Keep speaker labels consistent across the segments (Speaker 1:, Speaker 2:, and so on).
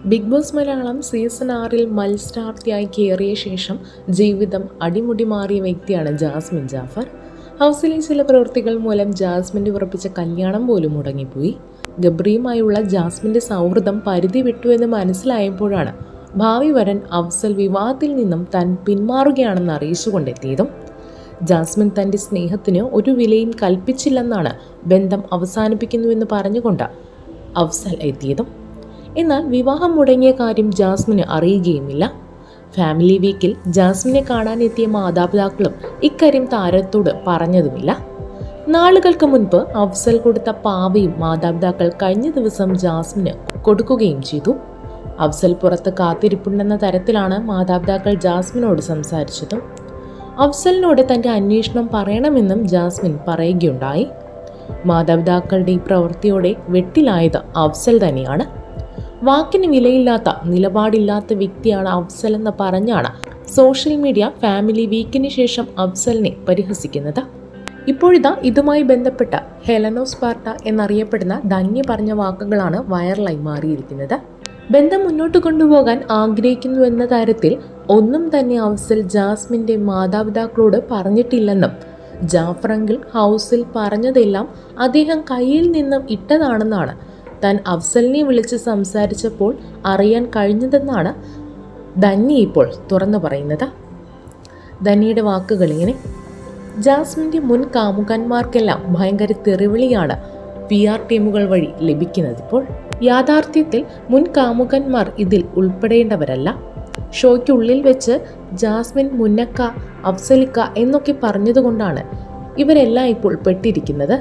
Speaker 1: Big boss Malayalam season 6 മത്സരാർത്ഥിയായി കയറിയ ശേഷം ജീവിതം അടിമുടി മാറിയ വ്യക്തിയാണ് ജാസ്മിൻ ജാഫർ. ഹൗസിലെ ചില പ്രവൃത്തികൾ മൂലം ജാസ്മിൻ്റെ ഉറപ്പിച്ച കല്യാണം പോലും മുടങ്ങിപ്പോയി. ഗബ്രിയുമായുള്ള ജാസ്മിൻ്റെ സൗഹൃദം പരിധി വിട്ടു എന്ന് മനസ്സിലായപ്പോഴാണ് ഭാവി വരൻ അഫ്സൽ വിവാഹത്തിൽ നിന്നും താൻ പിന്മാറുകയാണെന്ന് അറിയിച്ചുകൊണ്ടെത്തിയതും. ജാസ്മിൻ തൻ്റെ സ്നേഹത്തിന് ഒരു വിലയും കൽപ്പിച്ചില്ലെന്നാണ് ബന്ധം അവസാനിപ്പിക്കുന്നുവെന്ന് പറഞ്ഞുകൊണ്ട് അഫ്സൽ എത്തിയതും. എന്നാൽ വിവാഹം മുടങ്ങിയ കാര്യം ജാസ്മിന് അറിയുകയുമില്ല. ഫാമിലി വീക്കിൽ ജാസ്മിനെ കാണാനെത്തിയ മാതാപിതാക്കളും ഇക്കാര്യം താരത്തോട് പറഞ്ഞതുമില്ല. നാളുകൾക്ക് മുൻപ് അഫ്സൽ കൊടുത്ത പാവയും മാതാപിതാക്കൾ കഴിഞ്ഞ ദിവസം ജാസ്മിന് കൊടുക്കുകയും ചെയ്തു. അഫ്സൽ പുറത്ത് കാത്തിരിപ്പുണ്ടെന്ന തരത്തിലാണ് മാതാപിതാക്കൾ ജാസ്മിനോട് സംസാരിച്ചതും. അഫ്സലിനോട് തൻ്റെ അന്വേഷണം പറയണമെന്നും ജാസ്മിൻ പറയുകയുണ്ടായി. മാതാപിതാക്കളുടെ ഈ പ്രവൃത്തിയോടെ വെട്ടിലായത് അഫ്സൽ തന്നെയാണ്. വാക്കിന് വിലയില്ലാത്ത നിലപാടില്ലാത്ത വ്യക്തിയാണ് അഫ്സൽ എന്ന് പറഞ്ഞാണ് സോഷ്യൽ മീഡിയ ഫാമിലി വീക്കിന് ശേഷം അഫ്സലിനെ പരിഹസിക്കുന്നത്. ഇപ്പോഴിതാ ഇതുമായി ബന്ധപ്പെട്ട ഹെലനോ സ്പാർട്ട എന്നറിയപ്പെടുന്ന ധന്യ പറഞ്ഞ വാക്കുകളാണ് വൈറലായി മാറിയിരിക്കുന്നത്. ബന്ധം മുന്നോട്ട് കൊണ്ടുപോകാൻ ആഗ്രഹിക്കുന്നുവെന്ന കാര്യത്തിൽ ഒന്നും തന്നെ അഫ്സൽ ജാസ്മിൻ്റെ മാതാപിതാക്കളോട് പറഞ്ഞിട്ടില്ലെന്നും ജാഫർ അങ്കിൾ ഹൗസിൽ പറഞ്ഞതെല്ലാം അദ്ദേഹം കയ്യിൽ നിന്നും ഇട്ടതാണെന്നാണ് താൻ അഫ്സലിനെ വിളിച്ച് സംസാരിച്ചപ്പോൾ അറിയാൻ കഴിഞ്ഞതെന്നാണ് ധന്യ ഇപ്പോൾ തുറന്നു പറയുന്നത്. ധന്യയുടെ വാക്കുകൾ ഇങ്ങനെ: ജാസ്മിൻ്റെ മുൻ കാമുകന്മാർക്കെല്ലാം ഭയങ്കര തെറിവിളിയാണ് PR ടീമുകൾ വഴി ലഭിക്കുന്നത്. ഇപ്പോൾ യാഥാർത്ഥ്യത്തിൽ മുൻ കാമുകന്മാർ ഇതിൽ ഉൾപ്പെടേണ്ടവരല്ല. ഷോയ്ക്കുള്ളിൽ വെച്ച് ജാസ്മിൻ മുന്നക്ക, അഫ്സലിക്ക എന്നൊക്കെ പറഞ്ഞതുകൊണ്ടാണ് ഇവരെല്ലാം ഇപ്പോൾ പെട്ടിരിക്കുന്നത്.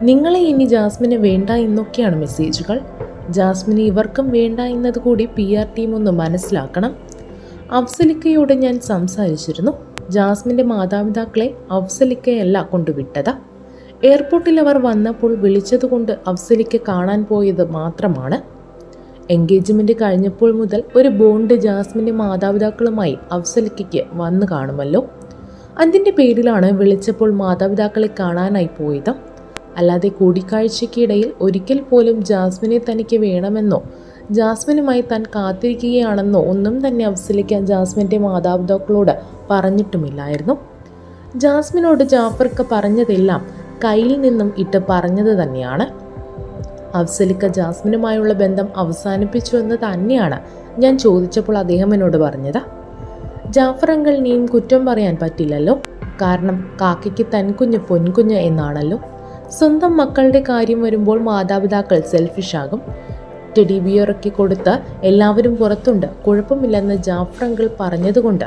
Speaker 1: നിങ്ങളെ ഇനി ജാസ്മിന് വേണ്ട എന്നൊക്കെയാണ് മെസ്സേജുകൾ. ജാസ്മിന് ഇവർക്കും വേണ്ട എന്നതുകൂടി PR ടീം ഒന്ന് മനസ്സിലാക്കണം. അഫ്സലിക്കയോട് ഞാൻ സംസാരിച്ചിരുന്നു. ജാസ്മിൻ്റെ മാതാപിതാക്കളെ അഫ്സലിക്കയല്ല കൊണ്ടുവിട്ടത്. എയർപോർട്ടിൽ അവർ വന്നപ്പോൾ വിളിച്ചതുകൊണ്ട് അഫ്സലിക്ക കാണാൻ പോയത് മാത്രമാണ്. എൻഗേജ്മെൻറ്റ് കഴിഞ്ഞപ്പോൾ മുതൽ ഒരു ബോണ്ട് ജാസ്മിൻ്റെ മാതാപിതാക്കളുമായി അഫ്സലിക്കയ്ക്ക് വന്നു കാണുമല്ലോ. അതിൻ്റെ പേരിലാണ് വിളിച്ചപ്പോൾ മാതാപിതാക്കളെ കാണാനായി പോയത്. അല്ലാതെ കൂടിക്കാഴ്ചയ്ക്കിടയിൽ ഒരിക്കൽ പോലും ജാസ്മിനെ തനിക്ക് വേണമെന്നോ ജാസ്മിനുമായി താൻ കാത്തിരിക്കുകയാണെന്നോ ഒന്നും തന്നെ അഫ്സലിക്ക ജാസ്മിൻ്റെ മാതാപിതാക്കളോട് പറഞ്ഞിട്ടുമില്ലായിരുന്നു. ജാസ്മിനോട് ജാഫർക്ക് പറഞ്ഞതെല്ലാം കയ്യിൽ നിന്നും ഇട്ട് പറഞ്ഞത് തന്നെയാണ്. അഫ്സലിക്ക ജാസ്മിനുമായുള്ള ബന്ധം അവസാനിപ്പിച്ചു എന്ന് തന്നെയാണ് ഞാൻ ചോദിച്ചപ്പോൾ അദ്ദേഹം എന്നോട് പറഞ്ഞത്. ജാഫർ അങ്കിളിനെയും കുറ്റം പറയാൻ പറ്റില്ലല്ലോ. കാരണം കാക്കയ്ക്ക് തൻകുഞ്ഞ് പൊൻകുഞ്ഞ് എന്നാണല്ലോ. സ്വന്തം മക്കളുടെ കാര്യം വരുമ്പോൾ മാതാപിതാക്കൾ സെൽഫിഷാകും. ടെഡി ബിയറൊക്കെ കൊടുത്ത് എല്ലാവരും പുറത്തുണ്ട്, കുഴപ്പമില്ലെന്ന് ജാഫർ അങ്കിൾ പറഞ്ഞതുകൊണ്ട്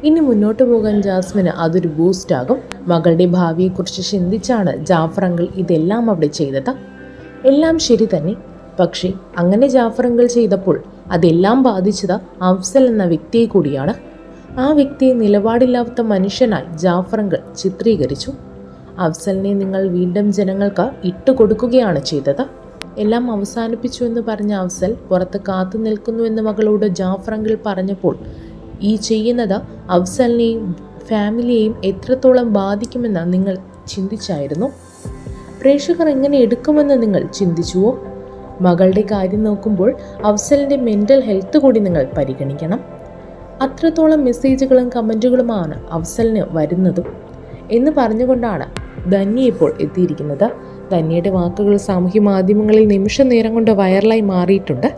Speaker 1: ഇനി മുന്നോട്ട് പോകാൻ ജാസ്മിന് അതൊരു ബൂസ്റ്റാകും. മകളുടെ ഭാവിയെക്കുറിച്ച് ചിന്തിച്ചാണ് ജാഫർ അങ്കിൾ ഇതെല്ലാം അവിടെ ചെയ്തത്. എല്ലാം ശരി തന്നെ. പക്ഷേ അങ്ങനെ ജാഫർ അങ്കിൾ ചെയ്തപ്പോൾ അതെല്ലാം ബാധിച്ചത് അഫ്സൽ എന്ന വ്യക്തിയെ കൂടിയാണ്. ആ വ്യക്തിയെ നിലപാടില്ലാത്ത മനുഷ്യനായി ജാഫർ അങ്കിൾ ചിത്രീകരിച്ചു. അഫ്സലിനെ നിങ്ങൾ വീണ്ടും ജനങ്ങൾക്ക് ഇട്ടുകൊടുക്കുകയാണ് ചെയ്തത്. എല്ലാം അവസാനിപ്പിച്ചു എന്ന് പറഞ്ഞ അഫ്സൽ പുറത്ത് കാത്തു നിൽക്കുന്നുവെന്ന് മകളോട് ജാഫർ അങ്കിൾ പറഞ്ഞപ്പോൾ ഈ ചെയ്യുന്നത് അഫ്സലിനെയും ഫാമിലിയെയും എത്രത്തോളം ബാധിക്കുമെന്ന് നിങ്ങൾ ചിന്തിച്ചായിരുന്നു? പ്രേക്ഷകർ എങ്ങനെ എടുക്കുമെന്ന് നിങ്ങൾ ചിന്തിച്ചുവോ? മകളുടെ കാര്യം നോക്കുമ്പോൾ അഫ്സലിൻ്റെ മെൻ്റൽ ഹെൽത്ത് കൂടി നിങ്ങൾ പരിഗണിക്കണം. അത്രത്തോളം മെസ്സേജുകളും കമൻറ്റുകളുമാണ് അഫ്സലിന് വരുന്നതും എന്ന് പറഞ്ഞുകൊണ്ടാണ് ധന്യ ഇപ്പോൾ എത്തിയിരിക്കുന്നത്. ധന്യയുടെ വാക്കുകൾ സാമൂഹ്യ മാധ്യമങ്ങളിൽ നിമിഷ നേരം കൊണ്ട് വൈറലായി മാറിയിട്ടുണ്ട്.